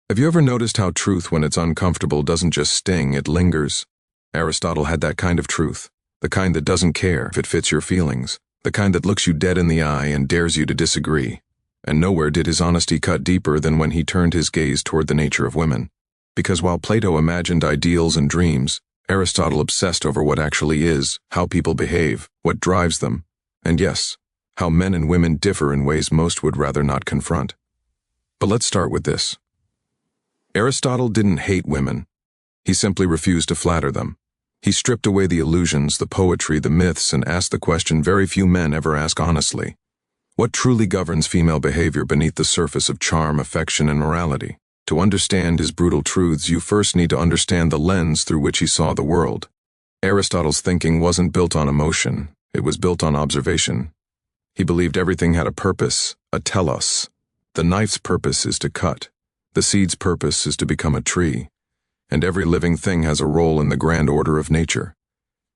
Have you ever noticed how truth, when it's uncomfortable, doesn't just sting, it lingers? Aristotle had that kind of truth, the kind that doesn't care if it fits your feelings, the kind that looks you dead in the eye and dares you to disagree. And nowhere did his honesty cut deeper than when he turned his gaze toward the nature of women. Because while Plato imagined ideals and dreams, Aristotle obsessed over what actually is, how people behave, what drives them, and yes, how men and women differ in ways most would rather not confront. But let's start with this. Aristotle didn't hate women. He simply refused to flatter them. He stripped away the illusions, the poetry, the myths, and asked the question very few men ever ask honestly. What truly governs female behavior beneath the surface of charm, affection, and morality? To understand his brutal truths, you first need to understand the lens through which he saw the world. Aristotle's thinking wasn't built on emotion. It was built on observation. He believed everything had a purpose, a telos. The knife's purpose is to cut. The seed's purpose is to become a tree, and every living thing has a role in the grand order of nature.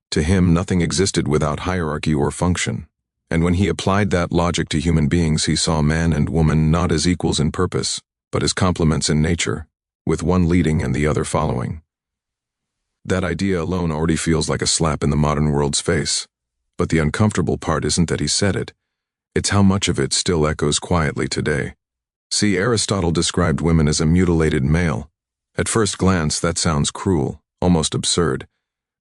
To him, nothing existed without hierarchy or function, and when he applied that logic to human beings, he saw man and woman not as equals in purpose, but as complements in nature, with one leading and the other following. That idea alone already feels like a slap in the modern world's face, but the uncomfortable part isn't that he said it, it's how much of it still echoes quietly today. See, Aristotle described women as a mutilated male. At first glance, that sounds cruel, almost absurd.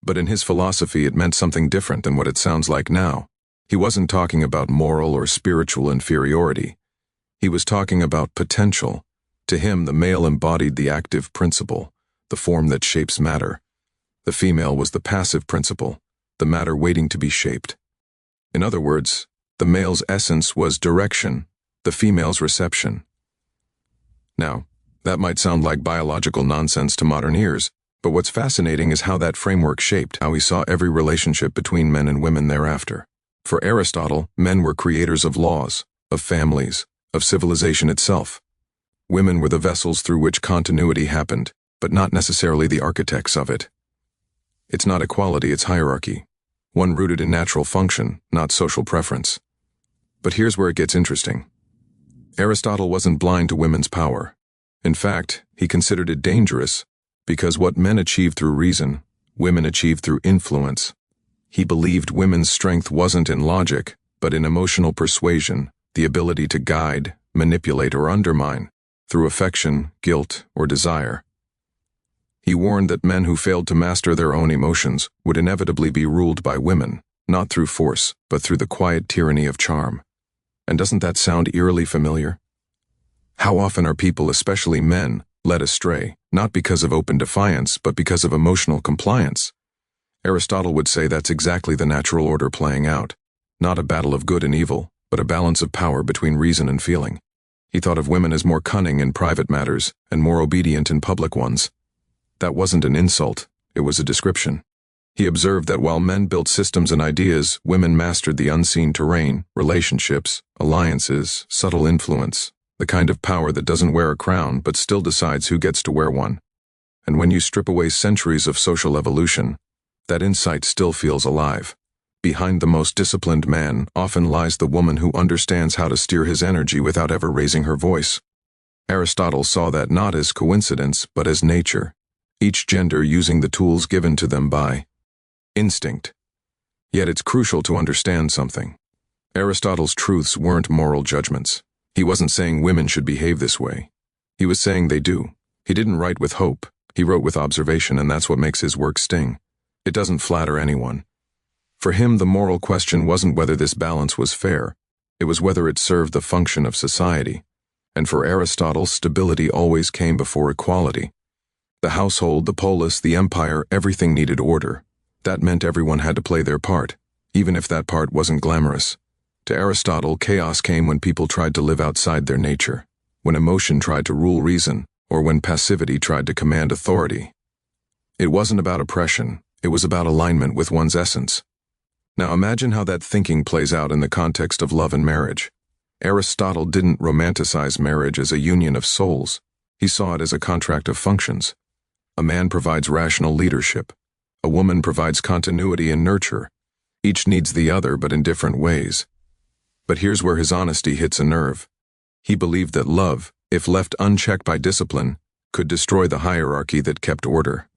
But in his philosophy, it meant something different than what it sounds like now. He wasn't talking about moral or spiritual inferiority. He was talking about potential. To him, the male embodied the active principle, the form that shapes matter. The female was the passive principle, the matter waiting to be shaped. In other words, the male's essence was direction, the female's reception. Now, that might sound like biological nonsense to modern ears, but what's fascinating is how that framework shaped how he saw every relationship between men and women thereafter. For Aristotle, men were creators of laws, of families, of civilization itself. Women were the vessels through which continuity happened, but not necessarily the architects of it. It's not equality, it's hierarchy, one rooted in natural function, not social preference. But here's where it gets interesting. Aristotle wasn't blind to women's power. In fact, he considered it dangerous, because what men achieved through reason, women achieved through influence. He believed women's strength wasn't in logic, but in emotional persuasion, the ability to guide, manipulate, or undermine, through affection, guilt, or desire. He warned that men who failed to master their own emotions would inevitably be ruled by women, not through force, but through the quiet tyranny of charm. And doesn't that sound eerily familiar? How often are people, especially men, led astray, not because of open defiance, but because of emotional compliance? Aristotle would say that's exactly the natural order playing out. Not a battle of good and evil, but a balance of power between reason and feeling. He thought of women as more cunning in private matters and more obedient in public ones. That wasn't an insult, it was a description. He observed that while men built systems and ideas, women mastered the unseen terrain, relationships, alliances, subtle influence, the kind of power that doesn't wear a crown but still decides who gets to wear one. And when you strip away centuries of social evolution, that insight still feels alive. Behind the most disciplined man often lies the woman who understands how to steer his energy without ever raising her voice. Aristotle saw that not as coincidence but as nature, each gender using the tools given to them by instinct. Yet it's crucial to understand something. Aristotle's truths weren't moral judgments. He wasn't saying women should behave this way. He was saying they do. He didn't write with hope. He wrote with observation, and that's what makes his work sting. It doesn't flatter anyone. For him, the moral question wasn't whether this balance was fair. It was whether it served the function of society. And for Aristotle, stability always came before equality. The household, the polis, the empire, everything needed order. That meant everyone had to play their part, even if that part wasn't glamorous. To Aristotle, chaos came when people tried to live outside their nature, when emotion tried to rule reason, or when passivity tried to command authority. It wasn't about oppression, it was about alignment with one's essence. Now imagine how that thinking plays out in the context of love and marriage. Aristotle didn't romanticize marriage as a union of souls. He saw it as a contract of functions. A man provides rational leadership. A woman provides continuity and nurture. Each needs the other, but in different ways. But here's where his honesty hits a nerve. He believed that love, if left unchecked by discipline, could destroy the hierarchy that kept order.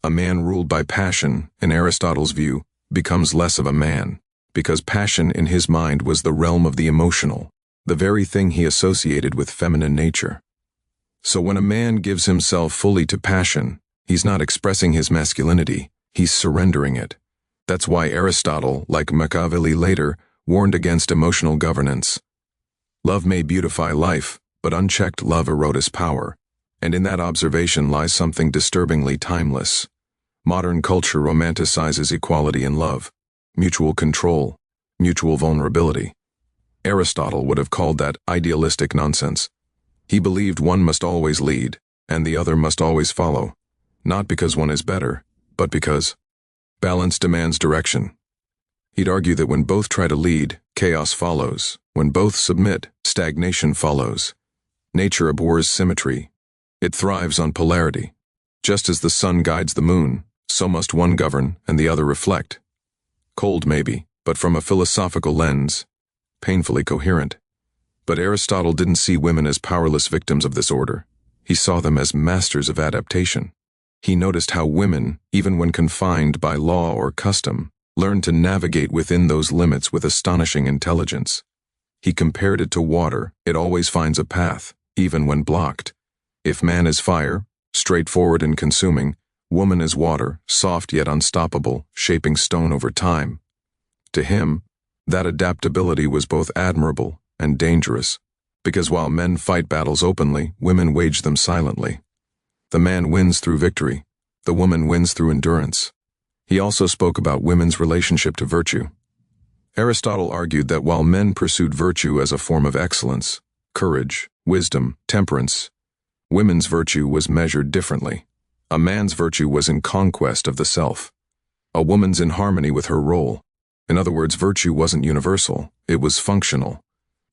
A man ruled by passion, in Aristotle's view, becomes less of a man, because passion in his mind was the realm of the emotional, the very thing he associated with feminine nature. So when a man gives himself fully to passion, he's not expressing his masculinity, he's surrendering it. That's why Aristotle, like Machiavelli later, warned against emotional governance. Love may beautify life, but unchecked love erodes power, and in that observation lies something disturbingly timeless. Modern culture romanticizes equality in love, mutual control, mutual vulnerability. Aristotle would have called that idealistic nonsense. He believed one must always lead, and the other must always follow, not because one is better, but because balance demands direction. He'd argue that when both try to lead, chaos follows. When both submit, stagnation follows. Nature abhors symmetry. It thrives on polarity. Just as the sun guides the moon, so must one govern and the other reflect. Cold maybe, but from a philosophical lens, painfully coherent. But Aristotle didn't see women as powerless victims of this order. He saw them as masters of adaptation. He noticed how women, even when confined by law or custom, learned to navigate within those limits with astonishing intelligence. He compared it to water. It always finds a path, even when blocked. If man is fire, straightforward and consuming, woman is water, soft yet unstoppable, shaping stone over time. To him, that adaptability was both admirable and dangerous, because while men fight battles openly, women wage them silently. The man wins through victory, the woman wins through endurance. He also spoke about women's relationship to virtue. Aristotle argued that while men pursued virtue as a form of excellence, courage, wisdom, temperance, women's virtue was measured differently. A man's virtue was in conquest of the self. A woman's in harmony with her role. In other words, virtue wasn't universal, it was functional.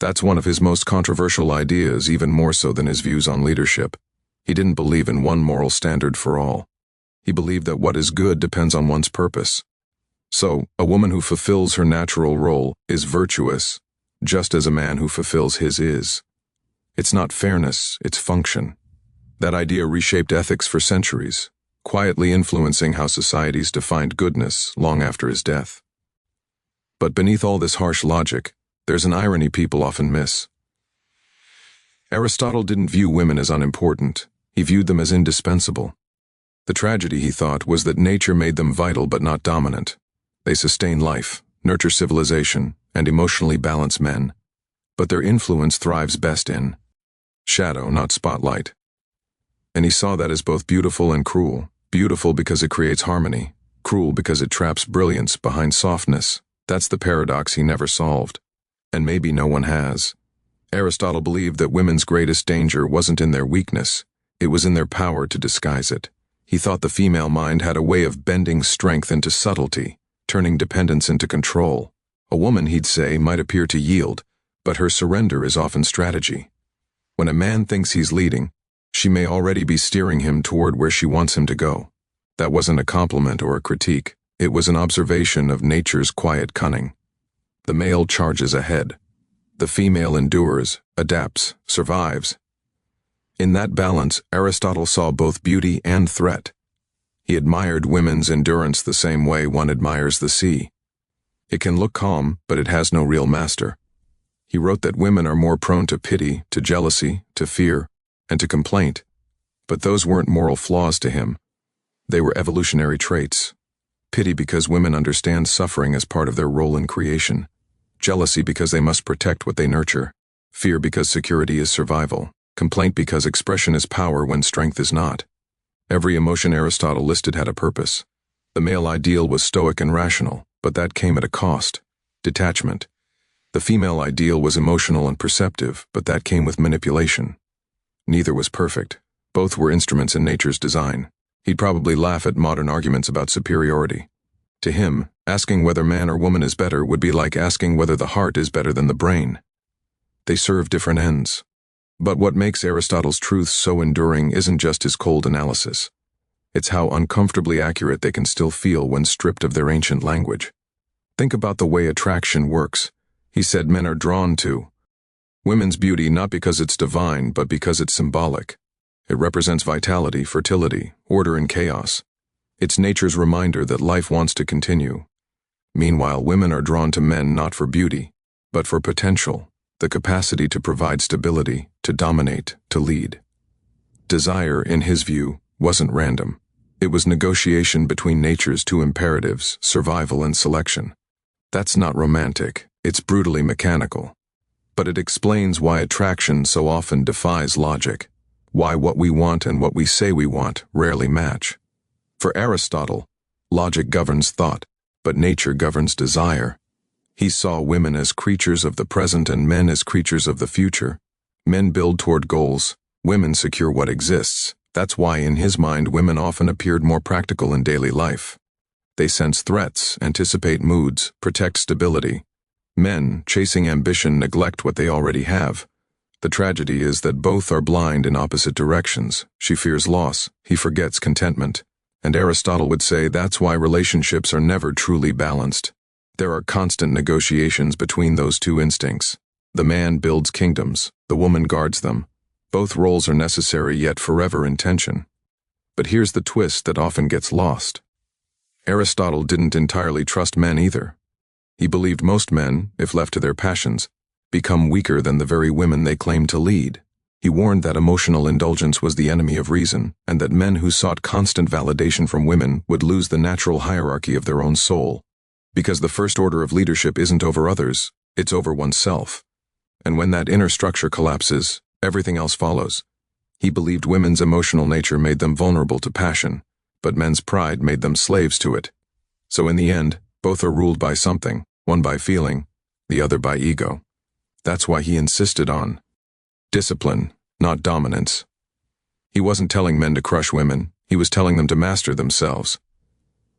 That's one of his most controversial ideas, even more so than his views on leadership. He didn't believe in one moral standard for all. He believed that what is good depends on one's purpose. So, a woman who fulfills her natural role is virtuous, just as a man who fulfills his is. It's not fairness, it's function. That idea reshaped ethics for centuries, quietly influencing how societies defined goodness long after his death. But beneath all this harsh logic, there's an irony people often miss. Aristotle didn't view women as unimportant, he viewed them as indispensable. The tragedy, he thought, was that nature made them vital but not dominant. They sustain life, nurture civilization, and emotionally balance men. But their influence thrives best in shadow, not spotlight. And he saw that as both beautiful and cruel. Beautiful because it creates harmony, cruel because it traps brilliance behind softness. That's the paradox he never solved. And maybe no one has. Aristotle believed that women's greatest danger wasn't in their weakness, it was in their power to disguise it. He thought the female mind had a way of bending strength into subtlety, turning dependence into control. A woman, he'd say, might appear to yield, but her surrender is often strategy. When a man thinks he's leading, she may already be steering him toward where she wants him to go. That wasn't a compliment or a critique. It was an observation of nature's quiet cunning. The male charges ahead. The female endures, adapts, survives. In that balance, Aristotle saw both beauty and threat. He admired women's endurance the same way one admires the sea. It can look calm, but it has no real master. He wrote that women are more prone to pity, to jealousy, to fear, and to complaint. But those weren't moral flaws to him. They were evolutionary traits. Pity because women understand suffering as part of their role in creation. Jealousy because they must protect what they nurture. Fear because security is survival. Complaint because expression is power when strength is not. Every emotion Aristotle listed had a purpose. The male ideal was stoic and rational, but that came at a cost. Detachment. The female ideal was emotional and perceptive, but that came with manipulation. Neither was perfect. Both were instruments in nature's design. He'd probably laugh at modern arguments about superiority. To him, asking whether man or woman is better would be like asking whether the heart is better than the brain. They serve different ends. But what makes Aristotle's truths so enduring isn't just his cold analysis. It's how uncomfortably accurate they can still feel when stripped of their ancient language. Think about the way attraction works. He said men are drawn to women's beauty not because it's divine, but because it's symbolic. It represents vitality, fertility, order and chaos. It's nature's reminder that life wants to continue. Meanwhile, women are drawn to men not for beauty, but for potential, the capacity to provide stability, to dominate, to lead. Desire, in his view, wasn't random. It was negotiation between nature's two imperatives, survival and selection. That's not romantic, it's brutally mechanical. But it explains why attraction so often defies logic, why what we want and what we say we want rarely match. For Aristotle, logic governs thought, but nature governs desire. He saw women as creatures of the present and men as creatures of the future. Men build toward goals, women secure what exists. That's why in his mind women often appeared more practical in daily life. They sense threats, anticipate moods, protect stability. Men, chasing ambition, neglect what they already have. The tragedy is that both are blind in opposite directions. She fears loss, he forgets contentment. And Aristotle would say that's why relationships are never truly balanced. There are constant negotiations between those two instincts. The man builds kingdoms, the woman guards them. Both roles are necessary yet forever in tension. But here's the twist that often gets lost. Aristotle didn't entirely trust men either. He believed most men, if left to their passions, become weaker than the very women they claim to lead. He warned that emotional indulgence was the enemy of reason, and that men who sought constant validation from women would lose the natural hierarchy of their own soul. Because the first order of leadership isn't over others, it's over oneself. And when that inner structure collapses, everything else follows. He believed women's emotional nature made them vulnerable to passion, but men's pride made them slaves to it. So in the end, both are ruled by something, one by feeling, the other by ego. That's why he insisted on discipline, not dominance. He wasn't telling men to crush women, he was telling them to master themselves.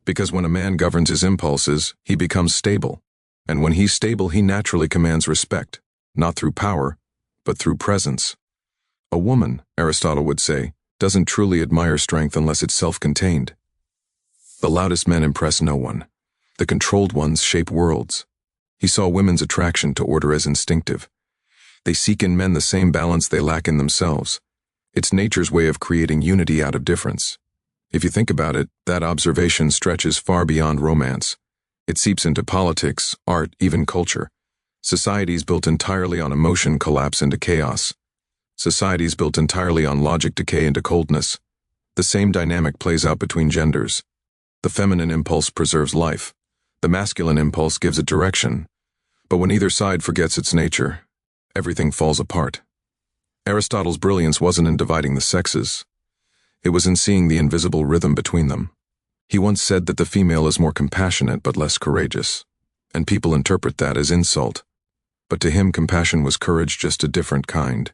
Because when a man governs his impulses, he becomes stable. And when he's stable, he naturally commands respect, not through power, but through presence. A woman, Aristotle would say, doesn't truly admire strength unless it's self-contained. The loudest men impress no one. The controlled ones shape worlds. He saw women's attraction to order as instinctive. They seek in men the same balance they lack in themselves. It's nature's way of creating unity out of difference. If you think about it, that observation stretches far beyond romance. It seeps into politics, art, even culture. Societies built entirely on emotion collapse into chaos. Societies built entirely on logic decay into coldness. The same dynamic plays out between genders. The feminine impulse preserves life. The masculine impulse gives it direction. But when either side forgets its nature, everything falls apart. Aristotle's brilliance wasn't in dividing the sexes. It was in seeing the invisible rhythm between them. He once said that the female is more compassionate but less courageous, and people interpret that as insult. But to him, compassion was courage, just a different kind.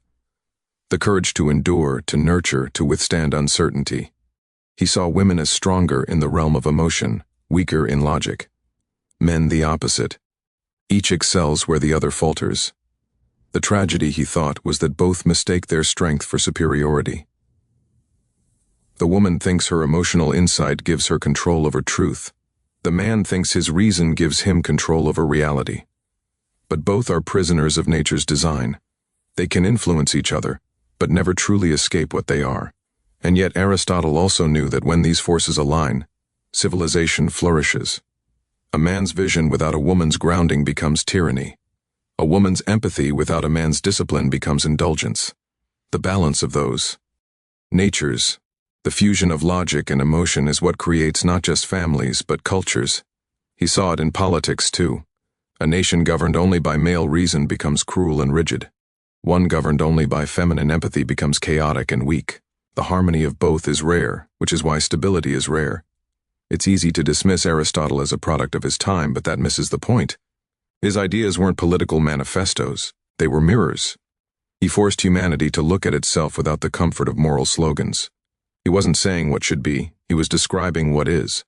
The courage to endure, to nurture, to withstand uncertainty. He saw women as stronger in the realm of emotion, weaker in logic. Men the opposite. Each excels where the other falters. The tragedy, he thought, was that both mistake their strength for superiority. The woman thinks her emotional insight gives her control over truth. The man thinks his reason gives him control over reality. But both are prisoners of nature's design. They can influence each other, but never truly escape what they are. And yet Aristotle also knew that when these forces align, civilization flourishes. A man's vision without a woman's grounding becomes tyranny. A woman's empathy without a man's discipline becomes indulgence. The balance of those natures, the fusion of logic and emotion, is what creates not just families but cultures. He saw it in politics too. A nation governed only by male reason becomes cruel and rigid. One governed only by feminine empathy becomes chaotic and weak. The harmony of both is rare, which is why stability is rare. It's easy to dismiss Aristotle as a product of his time, but that misses the point. His ideas weren't political manifestos, they were mirrors. He forced humanity to look at itself without the comfort of moral slogans. He wasn't saying what should be, he was describing what is.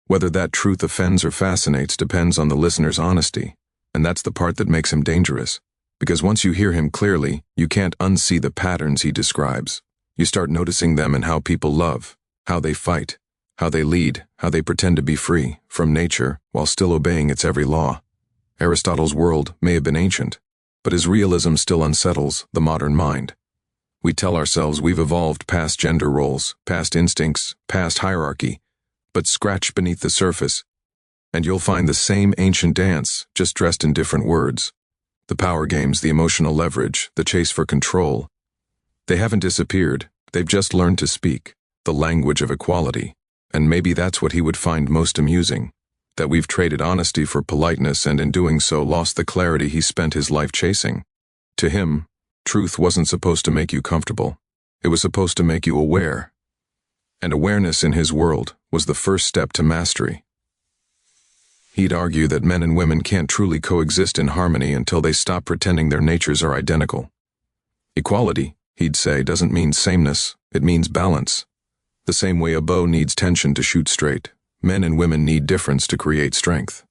Whether that truth offends or fascinates depends on the listener's honesty, and that's the part that makes him dangerous. Because once you hear him clearly, you can't unsee the patterns he describes. You start noticing them in how people love, how they fight, how they lead, how they pretend to be free from nature while still obeying its every law. Aristotle's world may have been ancient, but his realism still unsettles the modern mind. We tell ourselves we've evolved past gender roles, past instincts, past hierarchy, but scratch beneath the surface, and you'll find the same ancient dance, just dressed in different words. The power games, the emotional leverage, the chase for control. They haven't disappeared, they've just learned to speak the language of equality. And maybe that's what he would find most amusing, that we've traded honesty for politeness and in doing so lost the clarity he spent his life chasing. To him, truth wasn't supposed to make you comfortable. It was supposed to make you aware. And awareness in his world was the first step to mastery. He'd argue that men and women can't truly coexist in harmony until they stop pretending their natures are identical. Equality, he'd say, doesn't mean sameness, it means balance. The same way a bow needs tension to shoot straight, men and women need difference to create strength.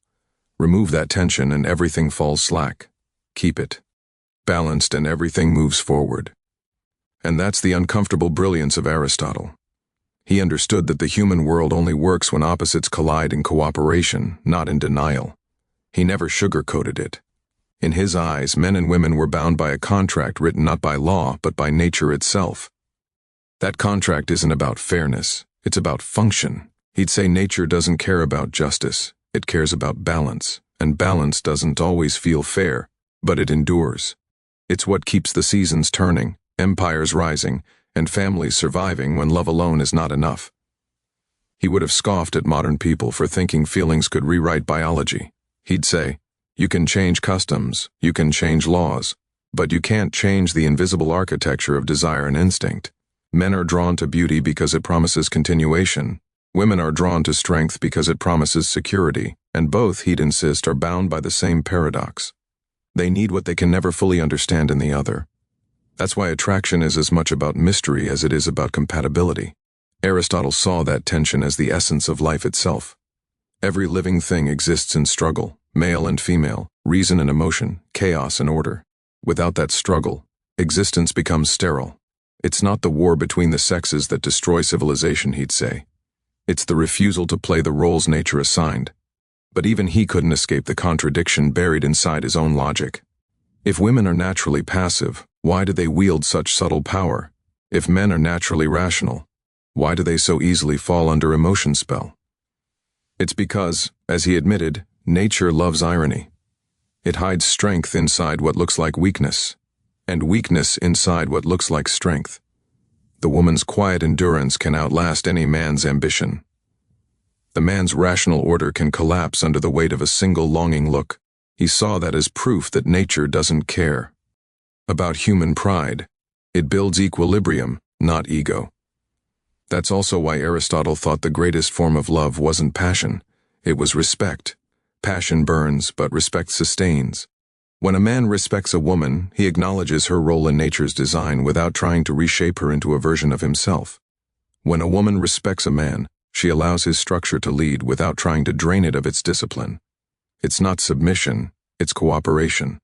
Remove that tension and everything falls slack. Keep it balanced and everything moves forward. And that's the uncomfortable brilliance of Aristotle. He understood that the human world only works when opposites collide in cooperation, not in denial. He never sugarcoated it. In his eyes, men and women were bound by a contract written not by law, but by nature itself. That contract isn't about fairness, it's about function. He'd say nature doesn't care about justice, it cares about balance, and balance doesn't always feel fair, but it endures. It's what keeps the seasons turning, empires rising, and families surviving when love alone is not enough. He would have scoffed at modern people for thinking feelings could rewrite biology. He'd say, you can change customs, you can change laws, but you can't change the invisible architecture of desire and instinct. Men are drawn to beauty because it promises continuation. Women are drawn to strength because it promises security, and both, he'd insist, are bound by the same paradox. They need what they can never fully understand in the other. That's why attraction is as much about mystery as it is about compatibility. Aristotle saw that tension as the essence of life itself. Every living thing exists in struggle, male and female, reason and emotion, chaos and order. Without that struggle, existence becomes sterile. It's not the war between the sexes that destroy civilization, he'd say. It's the refusal to play the roles nature assigned. But even he couldn't escape the contradiction buried inside his own logic. If women are naturally passive, why do they wield such subtle power? If men are naturally rational, why do they so easily fall under emotion spell? It's because, as he admitted, nature loves irony. It hides strength inside what looks like weakness, and weakness inside what looks like strength. The woman's quiet endurance can outlast any man's ambition. The man's rational order can collapse under the weight of a single longing look. He saw that as proof that nature doesn't care about human pride. It builds equilibrium, not ego. That's also why Aristotle thought the greatest form of love wasn't passion, it was respect. Passion burns, but respect sustains. When a man respects a woman, he acknowledges her role in nature's design without trying to reshape her into a version of himself. When a woman respects a man, she allows his structure to lead without trying to drain it of its discipline. It's not submission, it's cooperation.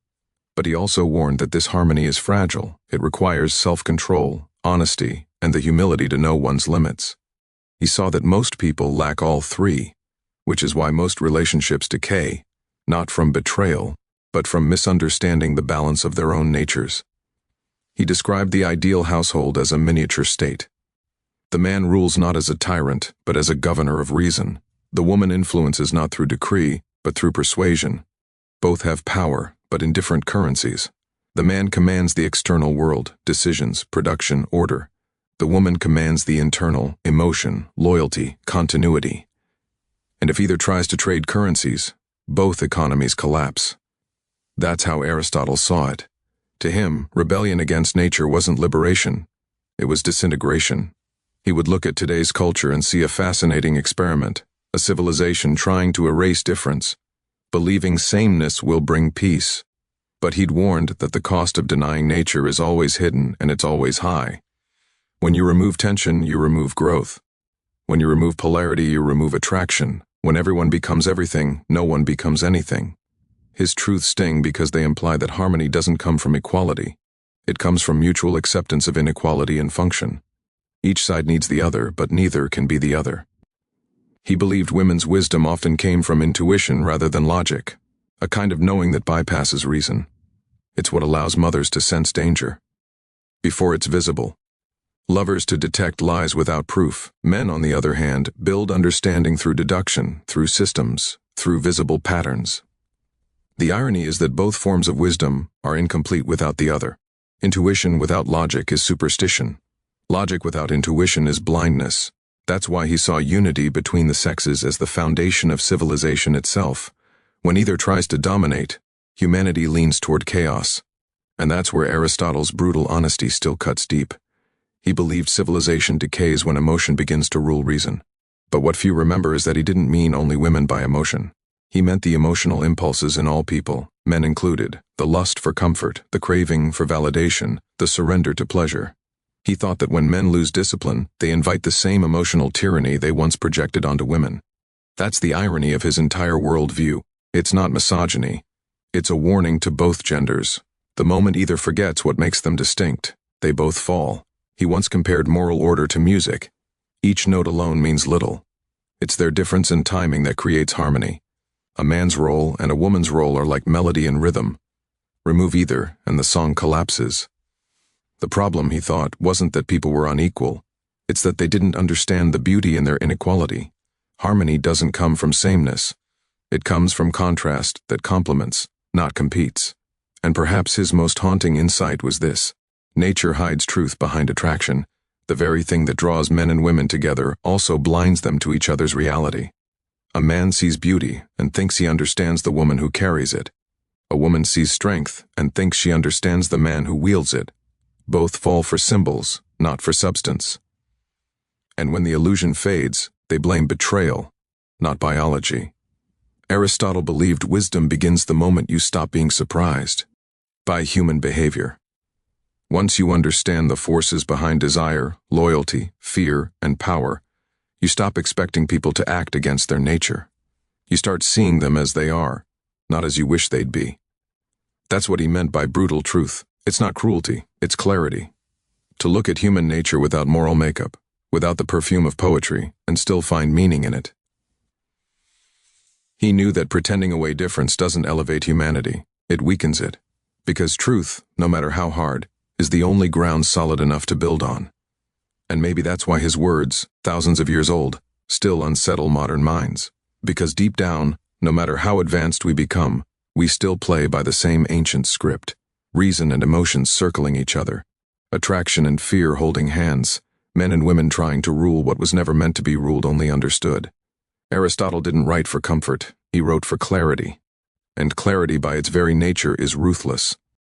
But he also warned that this harmony is fragile. It requires self-control, honesty, and the humility to know one's limits. He saw that most people lack all three, which is why most relationships decay, not from betrayal, but from misunderstanding the balance of their own natures. He described the ideal household as a miniature state. The man rules not as a tyrant, but as a governor of reason. The woman influences not through decree, but through persuasion. Both have power, but in different currencies. The man commands the external world, decisions, production, order. The woman commands the internal, emotion, loyalty, continuity. And if either tries to trade currencies, both economies collapse. That's how Aristotle saw it. To him, rebellion against nature wasn't liberation, it was disintegration. He would look at today's culture and see a fascinating experiment, a civilization trying to erase difference, believing sameness will bring peace. But he'd warned that the cost of denying nature is always hidden and it's always high. When you remove tension, you remove growth. When you remove polarity, you remove attraction. When everyone becomes everything, no one becomes anything. His truths sting because they imply that harmony doesn't come from equality. It comes from mutual acceptance of inequality and function. Each side needs the other, but neither can be the other. He believed women's wisdom often came from intuition rather than logic, a kind of knowing that bypasses reason. It's what allows mothers to sense danger. before it's visible. Lovers to detect lies without proof. Men, on the other hand, build understanding through deduction, through systems, through visible patterns. The irony is that both forms of wisdom are incomplete without the other. Intuition without logic is superstition. Logic without intuition is blindness. That's why he saw unity between the sexes as the foundation of civilization itself. When either tries to dominate, humanity leans toward chaos. And that's where Aristotle's brutal honesty still cuts deep. He believed civilization decays when emotion begins to rule reason. But what few remember is that he didn't mean only women by emotion. He meant the emotional impulses in all people, men included, the lust for comfort, the craving for validation, the surrender to pleasure. He thought that when men lose discipline, they invite the same emotional tyranny they once projected onto women. That's the irony of his entire worldview. It's not misogyny. It's a warning to both genders. The moment either forgets what makes them distinct, they both fall. He once compared moral order to music. Each note alone means little. It's their difference in timing that creates harmony. A man's role and a woman's role are like melody and rhythm. Remove either, and the song collapses. The problem, he thought, wasn't that people were unequal. It's that they didn't understand the beauty in their inequality. Harmony doesn't come from sameness. It comes from contrast that complements, not competes. And perhaps his most haunting insight was this. Nature hides truth behind attraction. The very thing that draws men and women together also blinds them to each other's reality. A man sees beauty and thinks he understands the woman who carries it. A woman sees strength and thinks she understands the man who wields it. Both fall for symbols, not for substance. And when the illusion fades, they blame betrayal, not biology. Aristotle believed wisdom begins the moment you stop being surprised by human behavior. Once you understand the forces behind desire, loyalty, fear, and power, you stop expecting people to act against their nature. You start seeing them as they are, not as you wish they'd be. That's what he meant by brutal truth. It's not cruelty, it's clarity. To look at human nature without moral makeup, without the perfume of poetry, and still find meaning in it. He knew that pretending away difference doesn't elevate humanity, it weakens it. Because truth, no matter how hard, is the only ground solid enough to build on. And maybe that's why his words, thousands of years old, still unsettle modern minds. Because deep down, no matter how advanced we become, we still play by the same ancient script. Reason and emotions circling each other. Attraction and fear holding hands. Men and women trying to rule what was never meant to be ruled, only understood. Aristotle didn't write for comfort, he wrote for clarity. And clarity by its very nature is ruthless.